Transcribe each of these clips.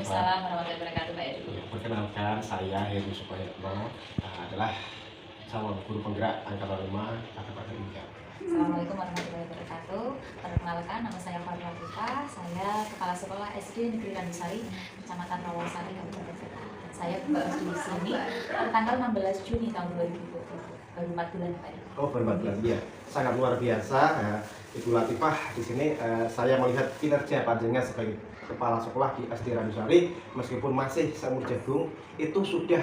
Waalaikumsalam warahmatullahi wabarakatuh, Pak Edi. Perkenalkan, saya Heru Sukoyatno, adalah calon guru penggerak Angkatan 5 Kabupaten Indah. Assalamualaikum warahmatullahi wabarakatuh. Perkenalkan, nama saya Fadla Putra. Saya Kepala Sekolah SD Negeri Randusari, Kecamatan Rawasari, Kabupaten Kota. Saya baru di sini tanggal 16 Juni tahun 2020. Baru 4 bulan, Pak Edi. Oh, baru 4 bulan, iya. Sangat luar biasa, Ibu Latifah. Di sini saya melihat kinerja panjenengan sebagai kepala sekolah di SD Randusari, meskipun masih seumur jagung, itu sudah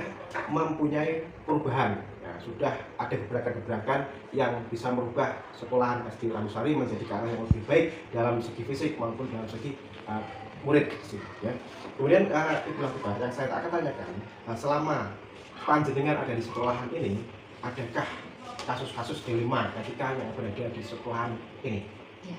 mempunyai perubahan. Ya, sudah ada gebrakan-gebrakan yang bisa merubah sekolahan SD Randusari menjadi ke arah yang lebih baik dalam segi fisik maupun dalam segi murid. Ya. Kemudian Ibu Latifah, yang saya akan tanyakan, selama panjenengan ada di sekolahan ini, adakah kasus-kasus dilema ketika yang berada di sekolahan ini? Ya,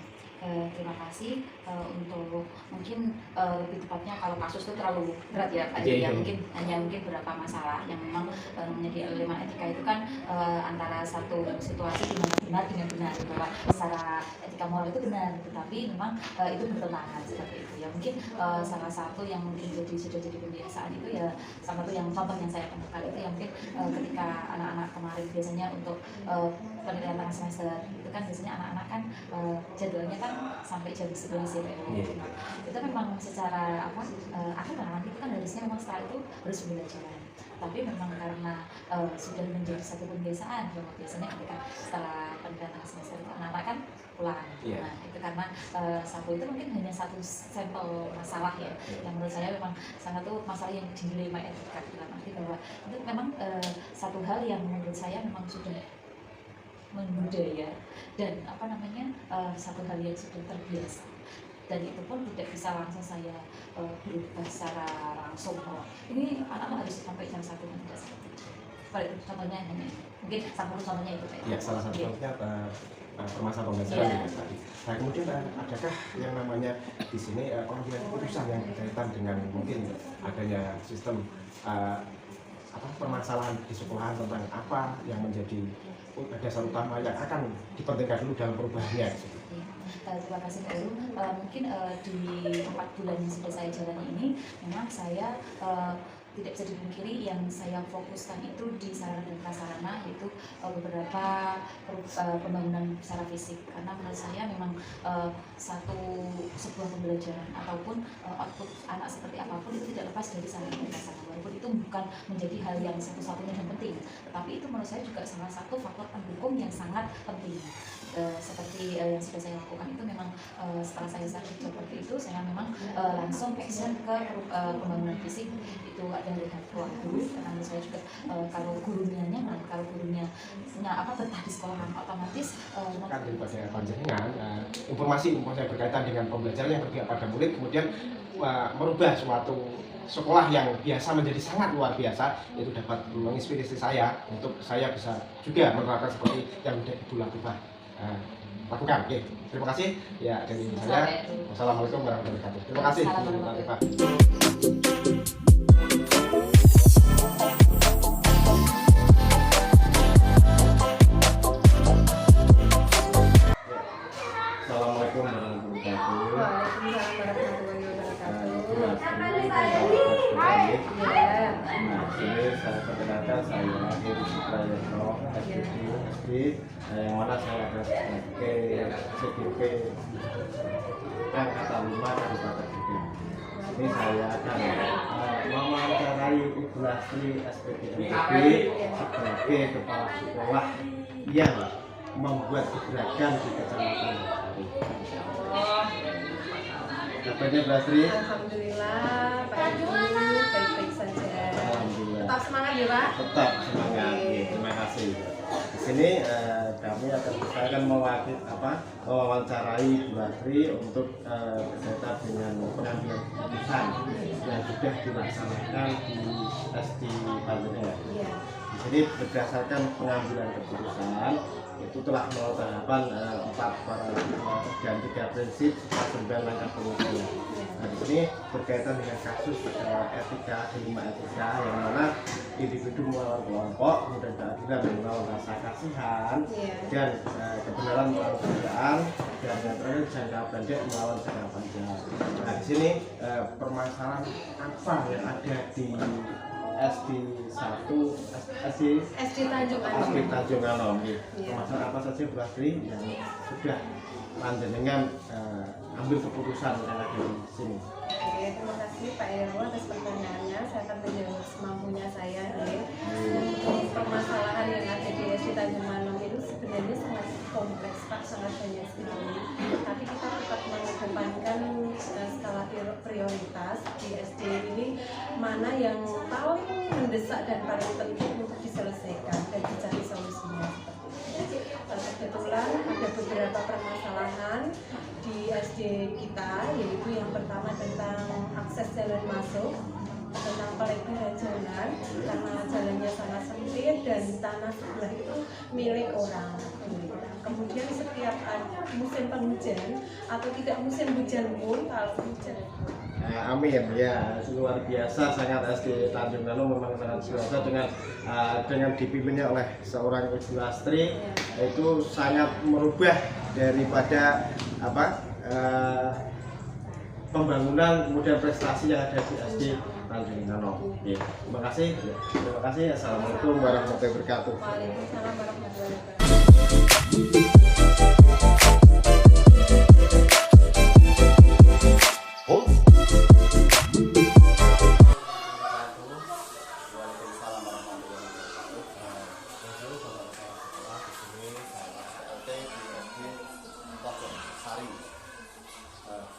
terima kasih untuk mungkin lebih tepatnya kalau kasus itu terlalu berat ya Pak Edi, ya mungkin hanya beberapa masalah yang memang menjadi elemen etika itu kan antara satu situasi di mana benar dengan benar, bahwa secara etika moral itu benar, tetapi memang itu bertentangan seperti itu ya. Mungkin salah satu yang mungkin sudah jadi kebiasaan itu ya, salah satu yang contoh yang saya temukan itu yang mungkin ketika anak-anak kemarin biasanya untuk penilaian tengah semester itu kan biasanya anak-anak kan jadwalnya kan sampai jam 11 ya. Itu memang secara aturan itu kan harusnya memang setelah itu harus pembelajaran, tapi memang karena sudah menjadi satu kebiasaan bahwa biasanya ketika setelah penilaian tengah semester itu anak-anak kan pulang. Nah itu karena satu itu mungkin hanya satu sampel masalah ya, yang menurut saya memang sangat tuh masalah yang dilema etika, dalam arti bahwa itu memang satu hal yang menurut saya memang sudah membudaya dan satu hal yang sudah terbiasa, dan itu pun tidak bisa langsung saya berubah secara langsung bahwa ini anak-anak harus sampai jam 1 dan tidak seperti itu. Contohnya hanya mungkin contohnya itu Pak. Ya, salah satu contohnya permasalahan pembelajaran ya tadi. Nah, kemudian adakah yang namanya di sini pengambilan keputusan yang berkaitan dengan mungkin adanya sistem permasalahan di sekolahan tentang apa yang menjadi dasar utama yang akan dipentingkan dulu dalam perubahannya? Terima kasih Pak Heru. Mungkin di 4 bulan yang sudah saya jalani ini, memang saya tidak bisa dipungkiri yang saya fokuskan itu di sarana dan prasarana, yaitu beberapa pembangunan secara fisik, karena menurut saya memang sebuah pembelajaran ataupun output anak seperti apapun itu tidak lepas dari sarana dan prasarana, walaupun itu bukan menjadi hal yang satu-satunya yang penting, tetapi itu menurut saya juga salah satu faktor pendukung yang sangat penting. Seperti yang sudah saya lakukan itu memang setelah saya sadar seperti itu, saya memang langsung action ke pembangunan fisik. Itu ada lihat ruang guru, karena saya juga kalau gurunya nyaman, kalau gurunya betah di sekolahan, otomatis kan daripada panjenengan informasi berkaitan dengan pembelajaran yang berpihak pada murid, kemudian merubah suatu sekolah yang biasa menjadi sangat luar biasa, itu dapat menginspirasi saya untuk saya bisa juga menerapkan seperti yang sudah Ibu Latifah lakukan. Oke, terima kasih ya dari saya. Wassalamualaikum warahmatullahi wabarakatuh. Terima kasih Ibu Latifah. Assalamualaikum warahmatullahi wabarakatuh. Sini saya perkenalkan, saya Heru Sukoyatno, SD, yang mana saya adalah sebagai CDP Angkatan 5 Kabupaten Indah. Ini saya akan mewawancarai Ibu Lastri SPDMTB sebagai kepala sekolah yang membuat gebrakan di Kecamatan Randusari. Kabarnya Bu Lastri? Alhamdulillah, Pak Ibu baik-baik saja. Alhamdulillah. Tetap semangat ya Pak. Tetap semangat. Terima kasih. Di sini saya akan mewawancarai Bu Lastri untuk berkaitan dengan pengambilan keputusan yang sudah dilaksanakan di SD Panjenengan. Di sini berdasarkan pengambilan keputusan itu telah melalui tahapan 4 dan 3 prinsip serta 9 langkah pengujian. Nah, di sini berkaitan dengan kasus etika, dilema etika yang mana individu melawan kelompok, kemudian keadilan melawan rasa kasihan, dan kebenaran melawan kebenaran, dan yang terakhir jangka pendek melawan jangka panjang. Nah, di sini permasalahan apa yang ada di SD1, SD Tanjung Anom. Permasalahan apa saja Bu Astri yang sudah panjenengan ambil keputusan yang ada di sini? Oke, terima kasih Pak Heru atas pertanyaannya. Saya akan menjawab semampunya saya. Untuk permasalahan yang ada di SD Tanjung Anom itu sebenarnya sangat kompleks Pak, sangat banyak sekali. Tapi kita tetap mengedepankan skala prioritas di SD ini mana yang paling mendesak dan paling penting untuk diselesaikan dan dicari solusinya. Kebetulan ada beberapa permasalahan di SD kita, yaitu yang pertama tentang akses jalan masuk, tentang pelebaran jalan karena jalannya sangat sempit dan tanah sebelah itu milik orang. Kemudian setiap musim penghujan atau tidak musim hujan pun, kalau hujan amin ya, luar biasa sangat SD Tanjung Anom memang sangat biasa dengan dipimpinnya oleh seorang Ibu Astri itu sangat merubah daripada pembangunan kemudian prestasi yang ada di SD Tanjung Anom. Terima kasih. Assalamualaikum warahmatullahi wabarakatuh. Waalaikumsalam warahmatullahi wabarakatuh.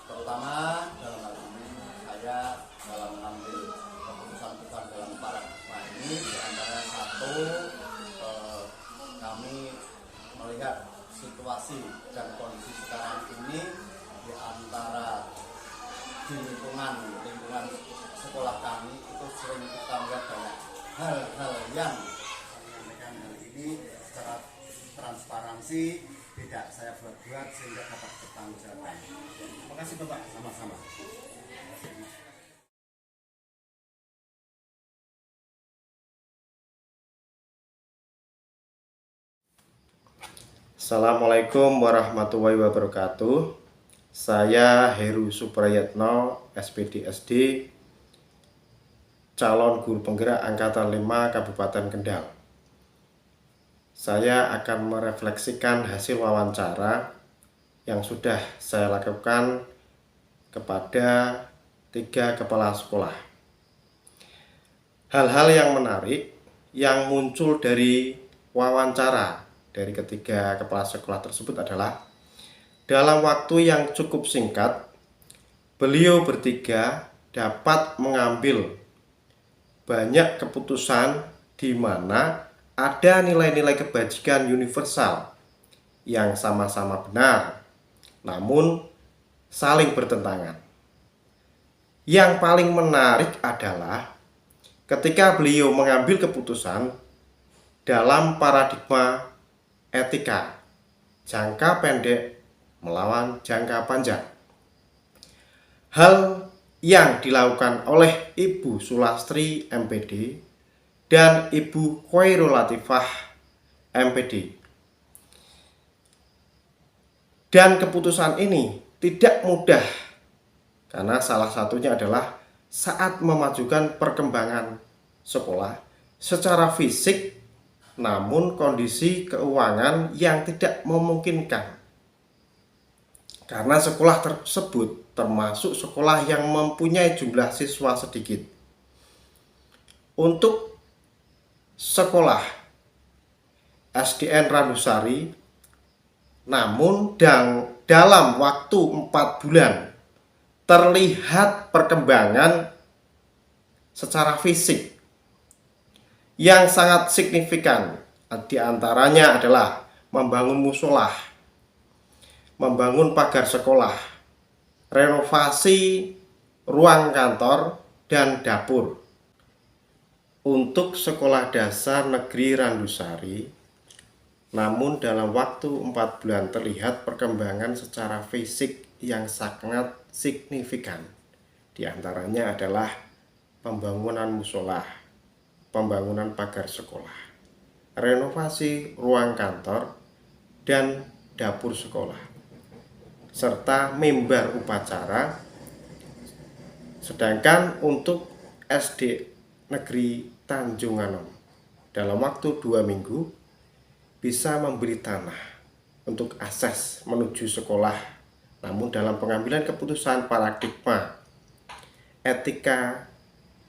Terutama dalam hal ini saya dalam mengambil keputusan dalam paradigma ini diantara satu, kami melihat situasi dan kondisi sekarang ini di antara di lingkungan sekolah kami itu sering kita melihat banyak hal-hal yang hal ini secara transparansi tidak saya buat sehingga dapat bertanggung. Terima kasih Bapak, sama-sama. Assalamualaikum warahmatullahi wabarakatuh. Saya Heru Suprayatno, SPD SD, calon guru penggerak Angkatan 5 Kabupaten Kendal. Saya akan merefleksikan hasil wawancara yang sudah saya lakukan kepada 3 kepala sekolah. Hal-hal yang menarik yang muncul dari wawancara dari ketiga kepala sekolah tersebut adalah dalam waktu yang cukup singkat, beliau bertiga dapat mengambil banyak keputusan di mana ada nilai-nilai kebajikan universal yang sama-sama benar, namun saling bertentangan. Yang paling menarik adalah ketika beliau mengambil keputusan dalam paradigma etika, jangka pendek melawan jangka panjang. Hal yang dilakukan oleh Ibu Sulastri MPD dan Ibu Khairul Latifah MPD. Dan keputusan ini tidak mudah karena salah satunya adalah saat memajukan perkembangan sekolah secara fisik, namun kondisi keuangan yang tidak memungkinkan. Karena sekolah tersebut termasuk sekolah yang mempunyai jumlah siswa sedikit. Untuk sekolah SDN Randusari, namun dalam waktu 4 bulan terlihat perkembangan secara fisik yang sangat signifikan. Di antaranya adalah membangun musola, membangun pagar sekolah, renovasi ruang kantor dan dapur. Untuk sekolah dasar negeri Randusari, Namun dalam waktu 4 bulan terlihat perkembangan secara fisik yang sangat signifikan. Di antaranya adalah pembangunan musola, pembangunan pagar sekolah, renovasi ruang kantor dan dapur sekolah, serta mimbar upacara. Sedangkan untuk SD Negeri Tanjung Anom dalam waktu 2 minggu bisa memberi tanah untuk akses menuju sekolah. Namun dalam pengambilan keputusan paradigma etika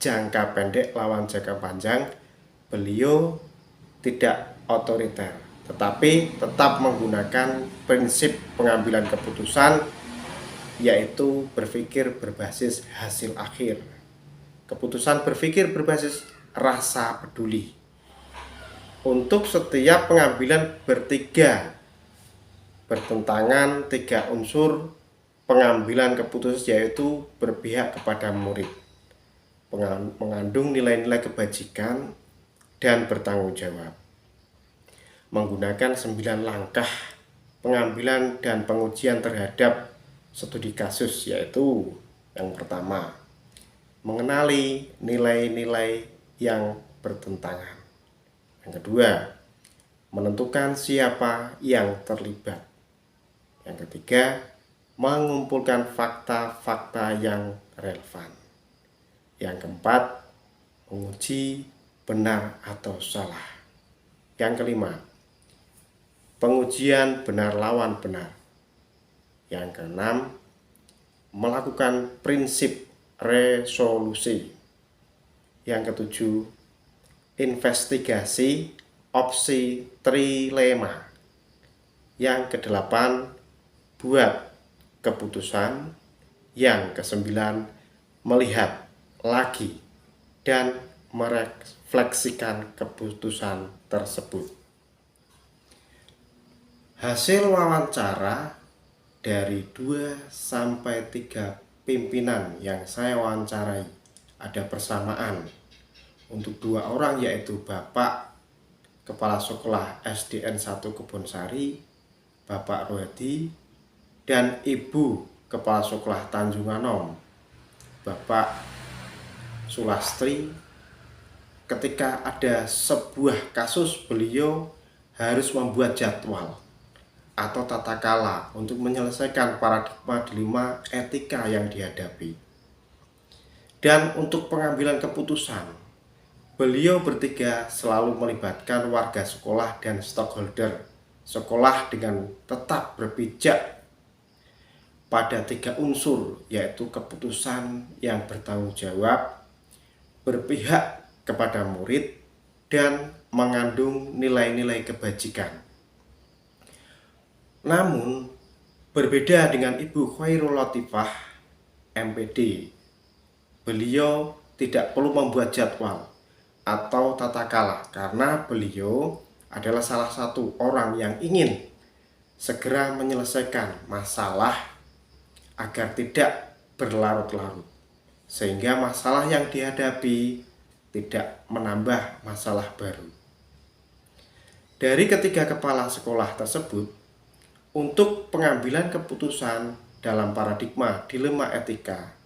jangka pendek lawan jangka panjang, beliau tidak otoriter, tetapi tetap menggunakan prinsip pengambilan keputusan, yaitu berpikir berbasis hasil akhir. Keputusan berpikir berbasis rasa peduli. Untuk setiap pengambilan bertentangan 3 unsur pengambilan keputusan, yaitu berpihak kepada murid, mengandung nilai-nilai kebajikan, dan bertanggung jawab. Menggunakan 9 langkah pengambilan dan pengujian terhadap studi kasus, yaitu yang pertama, mengenali nilai-nilai yang bertentangan. Yang kedua, menentukan siapa yang terlibat. Yang ketiga, mengumpulkan fakta-fakta yang relevan. Yang keempat, menguji benar atau salah. Yang kelima, pengujian benar lawan benar. Yang keenam, melakukan prinsip resolusi. Yang ketujuh, investigasi opsi trilema. Yang kedelapan, buat keputusan. Yang kesembilan, melihat lagi dan merefleksikan keputusan tersebut. Hasil wawancara dari 2-3 pimpinan yang saya wawancarai ada persamaan untuk 2 orang, yaitu Bapak Kepala Sekolah SDN 1 Kebonsari, Bapak Rohadi, dan Ibu Kepala Sekolah Tanjung Anom, Bapak Sulastri. Ketika ada sebuah kasus, beliau harus membuat jadwal atau tata kala untuk menyelesaikan paradigma dilema etika yang dihadapi. Dan untuk pengambilan keputusan, beliau bertiga selalu melibatkan warga sekolah dan stakeholder sekolah dengan tetap berpijak pada 3 unsur, yaitu keputusan yang bertanggung jawab, berpihak kepada murid, dan mengandung nilai-nilai kebajikan. Namun, berbeda dengan Ibu Khairul Latifah, MPD, beliau tidak perlu membuat jadwal atau tata kala, karena beliau adalah salah satu orang yang ingin segera menyelesaikan masalah agar tidak berlarut-larut, sehingga masalah yang dihadapi tidak menambah masalah baru. Dari ketiga kepala sekolah tersebut, untuk pengambilan keputusan dalam paradigma dilema etika,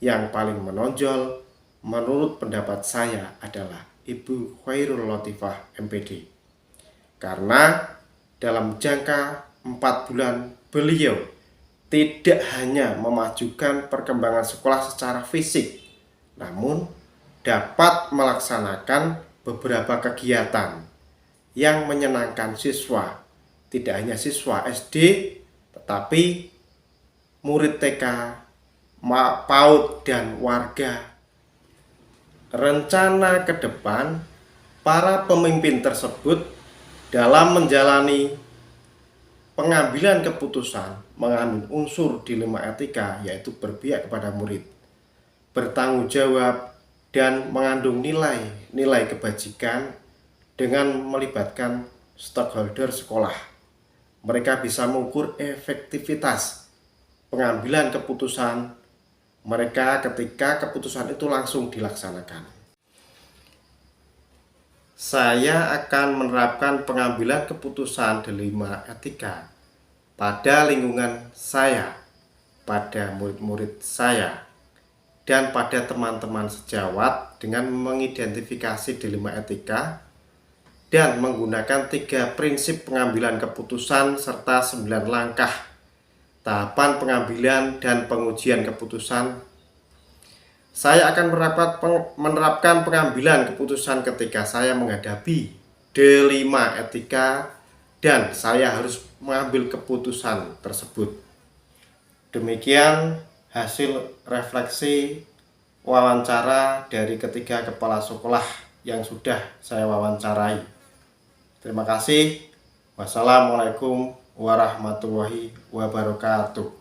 yang paling menonjol menurut pendapat saya adalah Ibu Khairul Latifah, MPD. Karena dalam jangka 4 bulan beliau tidak hanya memajukan perkembangan sekolah secara fisik, namun dapat melaksanakan beberapa kegiatan yang menyenangkan siswa. Tidak hanya siswa SD, tetapi murid TK, PAUD, dan warga. Rencana ke depan para pemimpin tersebut dalam menjalani pengambilan keputusan mengandung unsur dilema etika, yaitu berpihak kepada murid, bertanggung jawab, dan mengandung nilai-nilai kebajikan dengan melibatkan stakeholder sekolah. Mereka bisa mengukur efektivitas pengambilan keputusan mereka ketika keputusan itu langsung dilaksanakan. saya akan menerapkan pengambilan keputusan dilema etika pada lingkungan saya, pada murid-murid saya, dan pada teman-teman sejawat dengan mengidentifikasi dilema etika dan menggunakan 3 prinsip pengambilan keputusan serta 9 langkah tahapan pengambilan dan pengujian keputusan. Saya akan menerapkan pengambilan keputusan ketika saya menghadapi dilema etika dan saya harus mengambil keputusan tersebut. Demikian hasil refleksi wawancara dari ketiga kepala sekolah yang sudah saya wawancarai. Terima kasih. Wassalamualaikum warahmatullahi wabarakatuh.